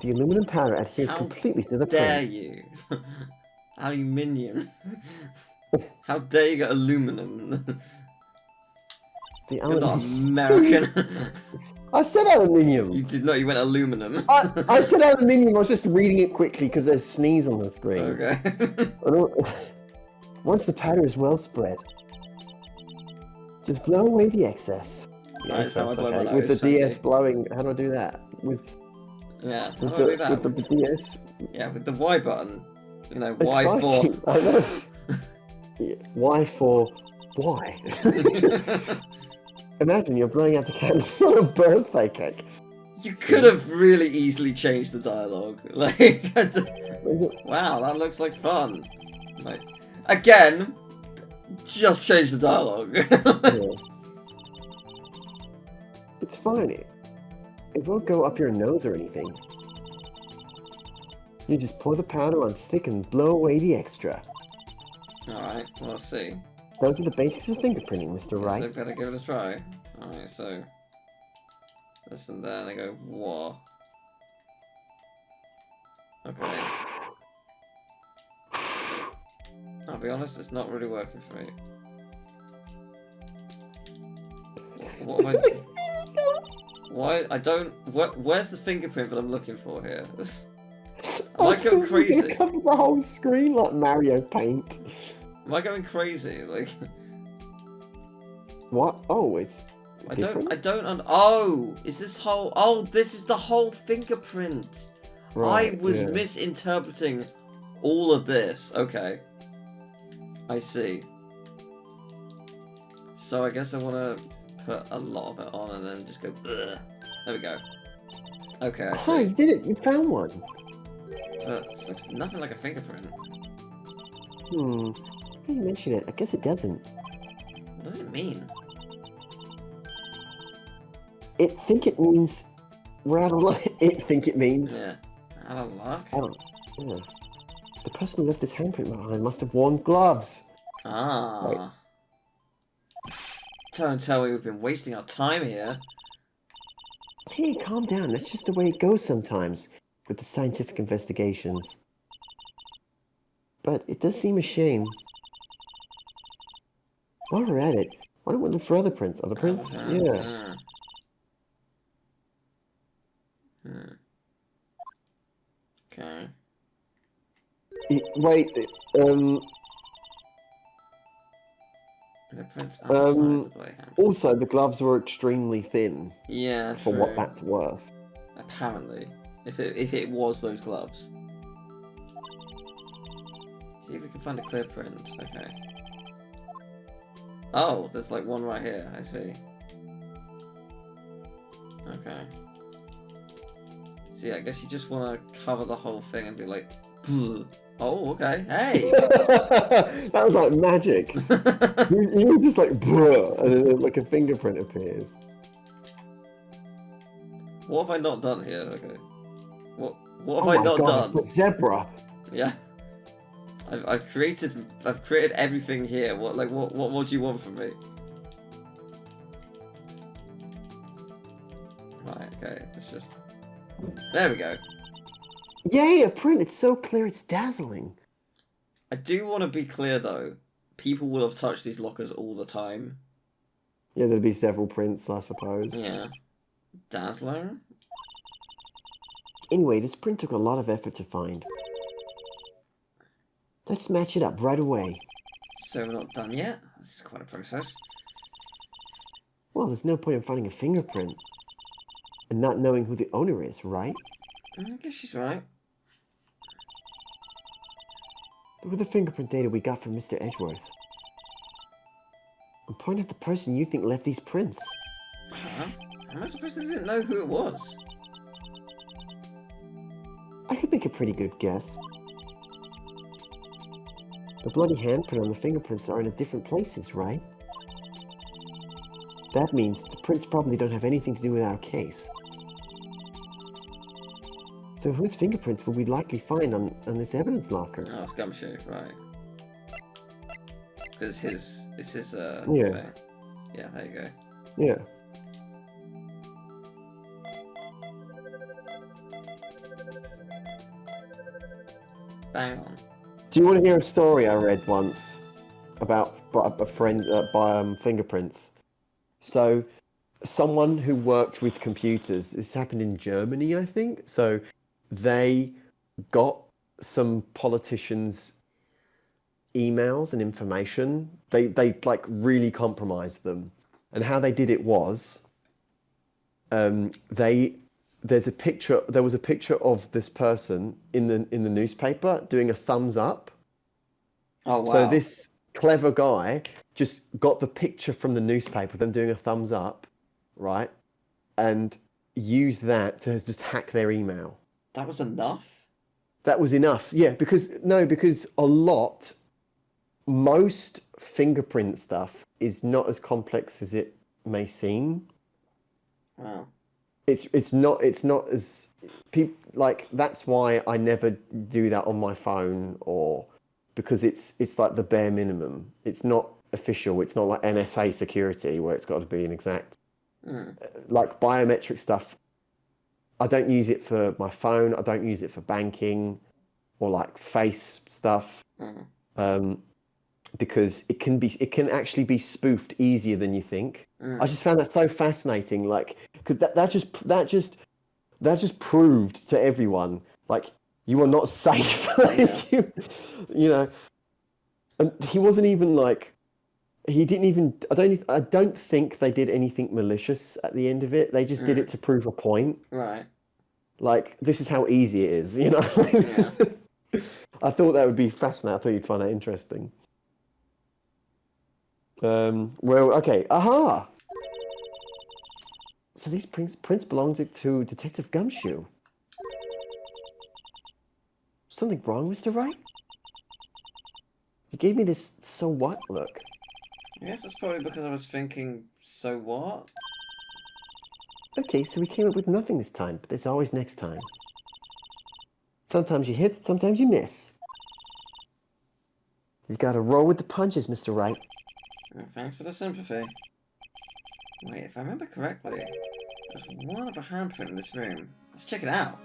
The aluminum powder adheres How completely to the dare print. you? Aluminium. How dare you get aluminum? The You're not aluminum. American. I said aluminium. You did not, you went aluminum. I said aluminium. I was just reading it quickly because there's sneeze on the screen. Okay. Once the powder is well spread, just blow away the excess. That's how I blow my With the nose, DS okay. blowing, how do I do that? With Yeah, how with do I do that? with the DS. Yeah, with the Y button. You know, Y for... Exciting. I know. Yeah, Y for why? Imagine you're blowing out the candle on a birthday cake. You could have really easily changed the dialogue. Like, wow, that looks like fun. Like, again, just change the dialogue. Yeah. It's fine. It won't go up your nose or anything. You just pour the powder on thick and blow away the extra. Alright, well, let's see. Those are the basics of fingerprinting, Mr. So Wright. better give it a try. Alright, so this and then I go, whoa. Okay. I'll be honest, it's not really working for me. What am I... Why? I don't... Where's the fingerprint that I'm looking for here? Am I going crazy? Cover the whole screen like Mario Paint. Am I going crazy? Like... What? Oh, it's different? Oh! Is this whole... Oh, this is the whole fingerprint! Right, I was yeah. misinterpreting all of this. Okay. I see. So I guess I want to put a lot of it on and then just go, ugh. There we go. Okay, I see. Oh, you did it! You found one! But it looks nothing like a fingerprint. Now you mention it, I guess it doesn't. What does it mean? It means we're out of luck. It means. Yeah. Out of luck? I don't. Yeah. The person who left his handprint behind must have worn gloves. Ah. Right. Don't tell me we've been wasting our time here. Hey, calm down. That's just the way it goes sometimes with the scientific investigations. But it does seem a shame. While we're at it, why don't we look for other prints? Other prints? Yeah. Okay. Wait, The prints outside the playhouse. also the gloves were extremely thin Yeah, for what that's worth. Apparently. If it was those gloves. See if we can find a clear print. Okay. Oh, there's like one right here. I see. Okay. See, I guess you just want to cover the whole thing and be like, "Bleh." Oh, okay. Hey! That was like magic. you were just like, bruh, and then like a fingerprint appears. What have I not done here? Okay. What have Oh I my not God, done? it's a zebra. Yeah. I've created everything here. What more do you want from me? Right, okay. It's just... There we go. Yay, a print. It's so clear, it's dazzling. I do want to be clear though. people will have touched these lockers all the time. Yeah, there'd be several prints, I suppose. Yeah. Dazzling? Anyway, this print took a lot of effort to find. Let's match it up right away. So we're not done yet? This is quite a process. Well, there's no point in finding a fingerprint and not knowing who the owner is, right? I guess she's right. Look at the fingerprint data we got from Mr. Edgeworth. And point at the person you think left these prints. Huh? How am I supposed to didn't know who it was? I could make a pretty good guess. The bloody handprint on the fingerprints are in different places, right? That means the prints probably don't have anything to do with our case. So whose fingerprints will we likely find on this evidence locker? Oh, it's Gumshoe, right. Because it's his, Yeah. thing. Yeah, there you go. Yeah. Bang on. Do you want to hear a story I read once about a friend by fingerprints? So, someone who worked with computers. This happened in Germany, I think. So, they got some politicians' emails and information. They like really compromised them, and how they did it was, there was a picture of this person in the newspaper doing a thumbs up. Oh, wow. So this clever guy just got the picture from the newspaper, them doing a thumbs up, right? And used that to just hack their email. That was enough? That was enough, yeah, because most fingerprint stuff is not as complex as it may seem. Wow. It's not as like, that's why I never do that on my phone, or because it's like the bare minimum. It's not official. It's not like NSA security where it's got to be an exact. Like biometric stuff, I don't use it for my phone. I don't use it for banking or like face stuff, because it can actually be spoofed easier than you think. I just found that so fascinating, like, because that just proved to everyone, like, you are not safe. Like, you know. And he wasn't even like, he didn't even. I don't think they did anything malicious at the end of it. They just did it to prove a point. Right. Like, this is how easy it is, you know. Yeah. I thought that would be fascinating. I thought you'd find that interesting. Well, okay. Aha! So these prints belong to Detective Gumshoe. Something wrong, Mr. Wright? You gave me this so what look. I guess that's probably because I was thinking, so what? Okay, so we came up with nothing this time, but there's always next time. Sometimes you hit, sometimes you miss. You've got to roll with the punches, Mr. Wright. Thanks for the sympathy. Wait, if I remember correctly, there's one other handprint in this room. Let's check it out.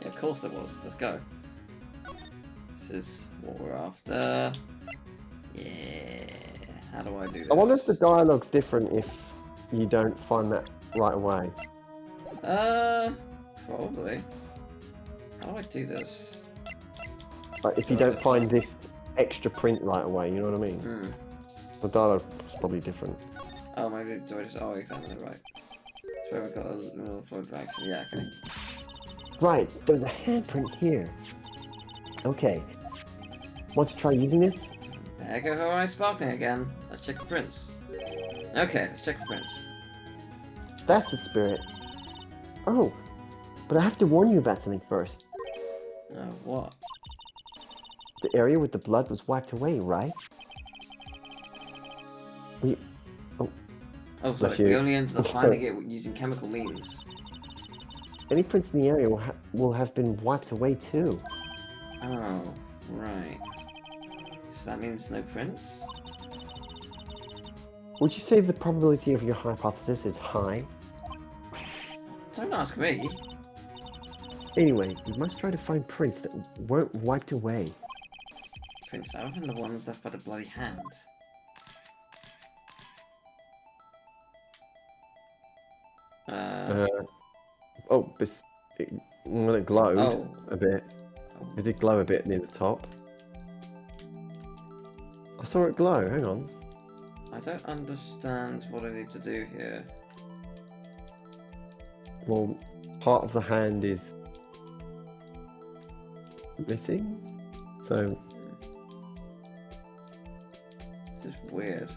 Yeah, of course there was. Let's go. This is what we're after. Yeah. How do I do this? I wonder if the dialogue's different if you don't find that right away. Probably. How do I do this? Like, if you don't find this extra print right away, you know what I mean? The dialogue's probably different. Oh, maybe do I just examine it right? That's where we've got a little flow direction. Yeah, okay. Right, there's a handprint here. Okay. Want to try using this? There go her eyes sparkling again. Let's check the prints. Okay, let's check the prints. That's the spirit. Oh, but I have to warn you about something first. What? The area with the blood was wiped away, right? Oh, sorry. We only ended up finding it using chemical means. Any prints in the area will have been wiped away too. Oh, right. So that means no prints? Would you say the probability of your hypothesis is high? Don't ask me. Anyway, we must try to find prints that weren't wiped away. Prints other than the ones left by the bloody hand. Uh, Oh, well, it glowed oh. a bit. It did glow a bit near the top. I saw it glow. Hang on. I don't understand what I need to do here. Well, part of the hand is missing. So This is weird.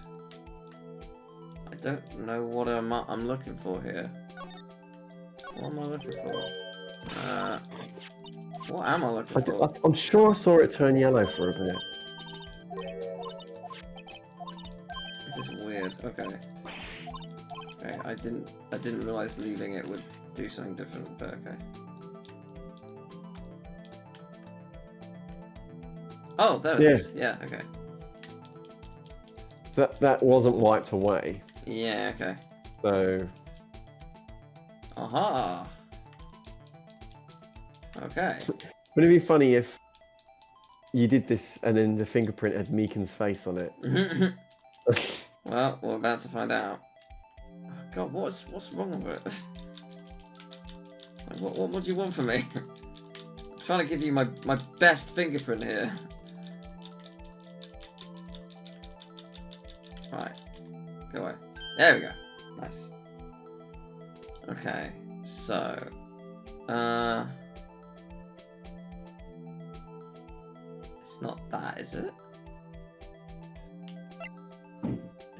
I don't know what I'm looking for here. What am I looking for? What am I looking for? I'm sure I saw it turn yellow for a bit. This is weird. Okay. Okay, I didn't realize leaving it would do something different, but okay. Oh, there it is. Yeah, okay. That wasn't wiped away. Yeah, okay. So Aha. Okay. wouldn't it be funny if you did this and then the fingerprint had Meekin's face on it? Well, we're about to find out. Oh, God, what's wrong with it? Like, what do you want from me? I'm trying to give you my best fingerprint here. Right. Go away. There we go. Nice. Okay. So, it's not that, is it?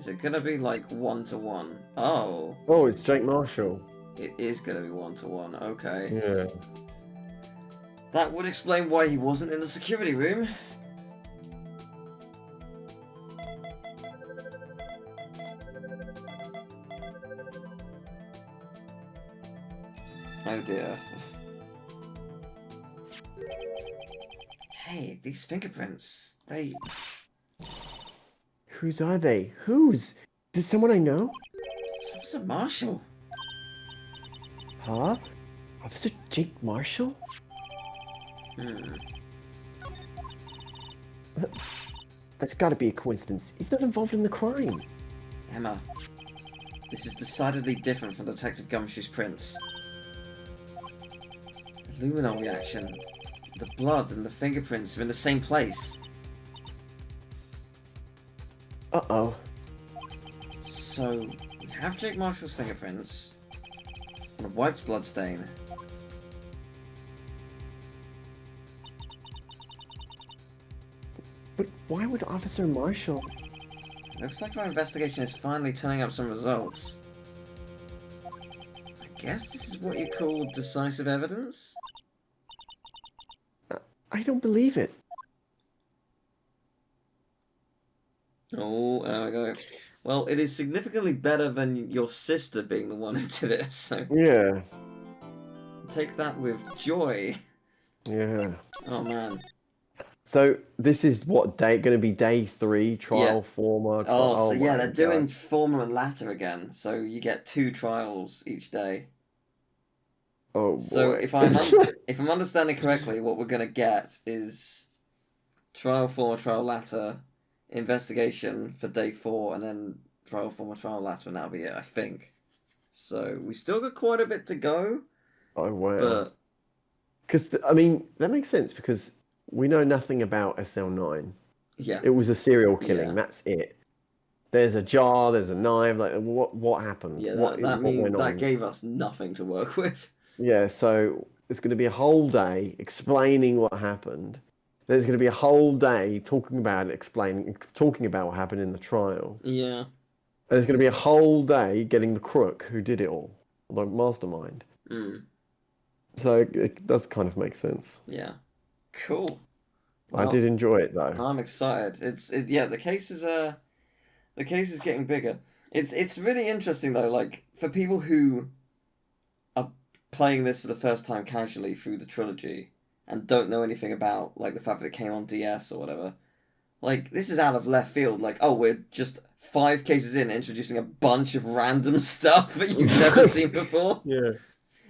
Is it gonna be like 1-to-1? Oh. Oh, it's Jake Marshall. It is gonna be 1-to-1. Okay. Yeah. That would explain why he wasn't in the security room. Oh dear. Hey, these fingerprints, they... Whose are they? Whose? Is someone I know? It's Officer Marshall. Huh? Officer Jake Marshall? That's gotta be a coincidence. He's not involved in the crime. Emma, this is decidedly different from Detective Gumshoe's prints. The luminol reaction, the blood and the fingerprints are in the same place. Uh-oh. So, we have Jake Marshall's fingerprints on a wiped bloodstain. But why would Officer Marshall? Looks like our investigation is finally turning up some results. I guess this is what you call decisive evidence? I don't believe it. Oh, there we go. Well, it is significantly better than your sister being the one who did it, so Yeah. take that with joy. Yeah. Oh man. So this is what day? Going to be day 3 trial former. Oh, so yeah, my they're doing God. former and latter again. So you get 2 trials each day. Oh boy. So if I'm understanding correctly, what we're gonna get is trial former, trial latter, investigation for day 4, and then trial former, trial latter, and that'll be it, I think. So we still got quite a bit to go. Oh wow. But Because I mean that makes sense because we know nothing about SL9. yeah, It was a serial killing. Yeah. That's it. There's a jar. There's a knife. Like what happened? yeah, what went that on? gave us nothing to work with. Yeah. So it's going to be a whole day explaining what happened. There's going to be a whole day talking about it, talking about what happened in the trial. Yeah. And there's going to be a whole day getting the crook who did it all, the mastermind. So it does kind of make sense. Yeah. Cool. I Well, did enjoy it though. I'm excited. Yeah, the case is getting bigger. It's really interesting though, like for people who are playing this for the first time casually through the trilogy and don't know anything about like the fact that it came on DS or whatever. Like this is out of left field. Like, oh, we're just 5 cases in introducing a bunch of random stuff that you've never seen before. Yeah.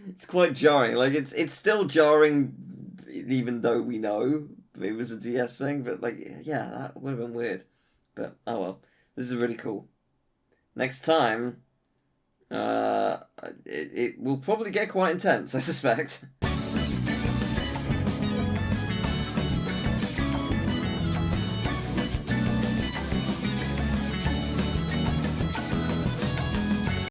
It's quite jarring. Like it's still jarring even though we know it was a DS thing, but like yeah, that would have been weird. But oh well. This is really cool. Next time It will probably get quite intense, I suspect.